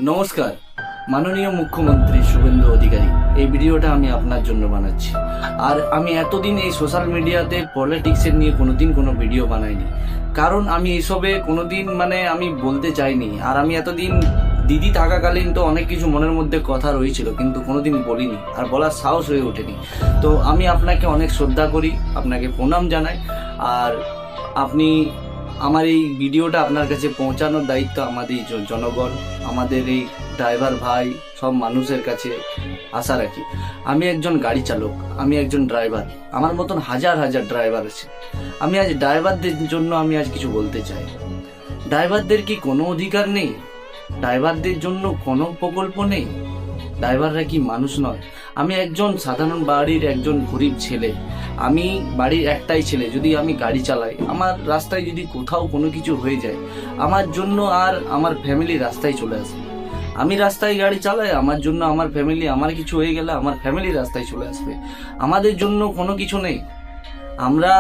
নমস্কার, মাননীয় মুখ্যমন্ত্রী শুভেন্দু অধিকারী। এই ভিডিওটা আমি আপনার জন্য বানাচ্ছি। আর আমি এতদিন এই সোশ্যাল মিডিয়াতে পলিটিক্সের নিয়ে কোনোদিন কোনো ভিডিও বানাইনি, কারণ আমি এইসবে কোনোদিন আমি বলতে চাইনি। আর আমি এতদিন দিদি থাকাকালীন তো অনেক কিছু মনের মধ্যে কথা রয়েছিল, কিন্তু কোনোদিন বলিনি আর বলার সাহস হয়ে ওঠেনি। তো আমি আপনাকে অনেক শ্রদ্ধা করি, আপনাকে প্রণাম জানাই। আর আপনি আমার এই ভিডিওটা আপনার কাছে পৌঁছানোর দায়িত্ব আমাদের এই জনগণ, আমাদের এই ড্রাইভার ভাই, সব মানুষের কাছে আশা রাখি। আমি একজন গাড়ি চালক, আমি একজন ড্রাইভার, আমার মতন হাজার হাজার ড্রাইভার আছে। আমি আজ ড্রাইভারদের জন্য আমি আজ কিছু বলতে চাই। ড্রাইভারদের কি কোনো অধিকার নেই? ড্রাইভারদের জন্য কোনো প্রকল্প নেই? ড্রাইভাররা কি মানুষ নয়? আমি একজন সাধারণ বাড়ির একজন গরিব ছেলে, আমি বাড়ির একটাই ছেলে। যদি আমি গাড়ি চালাই, আমার রাস্তায় যদি কোথাও কোনো কিছু হয়ে যায়, আমার জন্য আর আমার ফ্যামিলি রাস্তায় চলে আসবে। আমি রাস্তায় গাড়ি চালাই, আমার জন্য আমার ফ্যামিলি, আমার কিছু হয়ে গেলে আমার ফ্যামিলি রাস্তায় চলে আসবে। আমাদের জন্য কোনো কিছু নেই। আমরা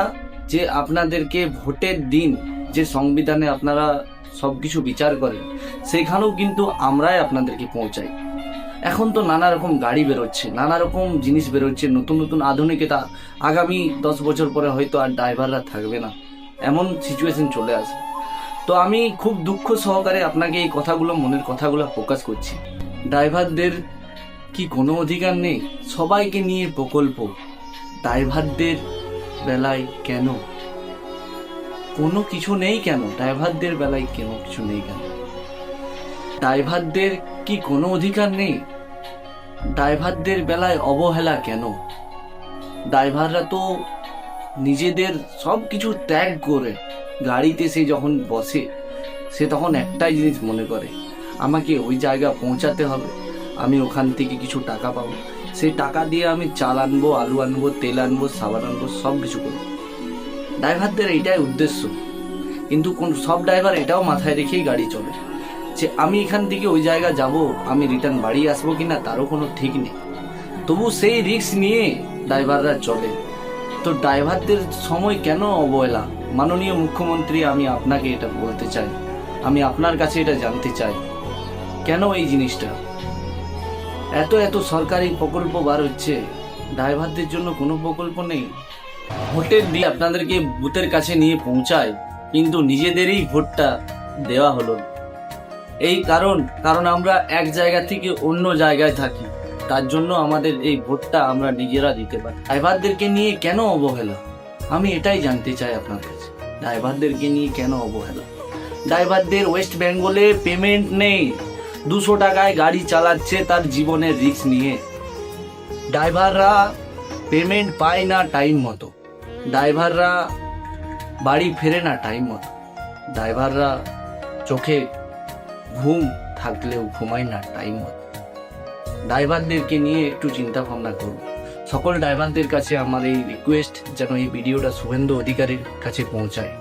যে আপনাদেরকে ভোটের দিন যে সংবিধানে আপনারা সব কিছু বিচার করেন, সেখানেও কিন্তু আমরাই আপনাদেরকে পৌঁছাই। এখন তো নানা রকম গাড়ি বেরোচ্ছে, নানা রকম জিনিস বেরোচ্ছে, নতুন নতুন আধুনিকতা। আগামী 10 বছর পরে হয়তো আর ড্রাইভাররা থাকবে না, এমন সিচুয়েশন চলে আসবে। তো আমি খুব দুঃখ সহকারে আপনাকে এই কথাগুলো, মনের কথাগুলো প্রকাশ করছি। ড্রাইভারদের কি কোনো অধিকার নেই? সবাইকে নিয়ে প্রকল্প, ড্রাইভারদের বেলায় কেন কোনো কিছু নেই? কেন ড্রাইভারদের বেলায় কেন কিছু নেই? কেন ড্রাইভারদের কি কোনো অধিকার নেই? ড্রাইভারদের বেলায় অবহেলা কেন? ড্রাইভাররা তো নিজেদের সব কিছু ত্যাগ করে গাড়িতে সে যখন বসে, সে তখন একটাই জিনিস মনে করে, আমাকে ওই জায়গা পৌঁছাতে হবে, আমি ওখান থেকে কিছু টাকা পাবো, সেই টাকা দিয়ে আমি চাল আনবো, আলু আনবো, তেল আনবো, সাবান আনবো, সব কিছু করবো। ড্রাইভারদের এইটাই উদ্দেশ্য। কিন্তু সব ড্রাইভার এটাও মাথায় রেখেই গাড়ি চলে যে আমি এখান থেকে ওই জায়গা যাব, আমি রিটার্ন বাড়ি আসবো কিনা তারও কোনো ঠিক নেই। তবু সেই রিস্ক নিয়ে ড্রাইভাররা চলে। তো ড্রাইভারদের সময় কেন অবহেলা? মাননীয় মুখ্যমন্ত্রী, আমি আপনাকে এটা বলতে চাই, আমি আপনার কাছে এটা জানতে চাই, কেন এই জিনিসটা? এত এত সরকারি প্রকল্প বার হচ্ছে, ড্রাইভারদের জন্য কোনো প্রকল্প নেই। ভোটের দিয়ে আপনাদেরকে বুথের কাছে নিয়ে পৌঁছায়, কিন্তু নিজেদেরই ভোটটা দেওয়া হলো না। এই কারণ আমরা এক জায়গা থেকে অন্য জায়গায় থাকি, তার জন্য আমাদের এই ভোটটা আমরা নিজেরা দিতে পারি। ড্রাইভারদেরকে নিয়ে কেন অবহেলা? আমি এটাই জানতে চাই আপনার কাছে, ড্রাইভারদেরকে নিয়ে কেন অবহেলা? ড্রাইভারদের ওয়েস্ট বেঙ্গলে পেমেন্ট নেই, 200 টাকায় গাড়ি চালাচ্ছে তার জীবনের রিস্ক নিয়ে। ড্রাইভাররা পেমেন্ট পায় না টাইম মতো, ড্রাইভাররা বাড়ি ফেরে না টাইম মতো, ড্রাইভাররা চোখে ঘুম থাকলেও ঘুমায় না টাইম মতো। ড্রাইভারদেরকে নিয়ে একটু চিন্তা ভাবনা করুন। সকল ড্রাইভারদের কাছে আমার এই রিকোয়েস্ট, যেন এই ভিডিওটা শুভেন্দু অধিকারীর কাছে পৌঁছায়।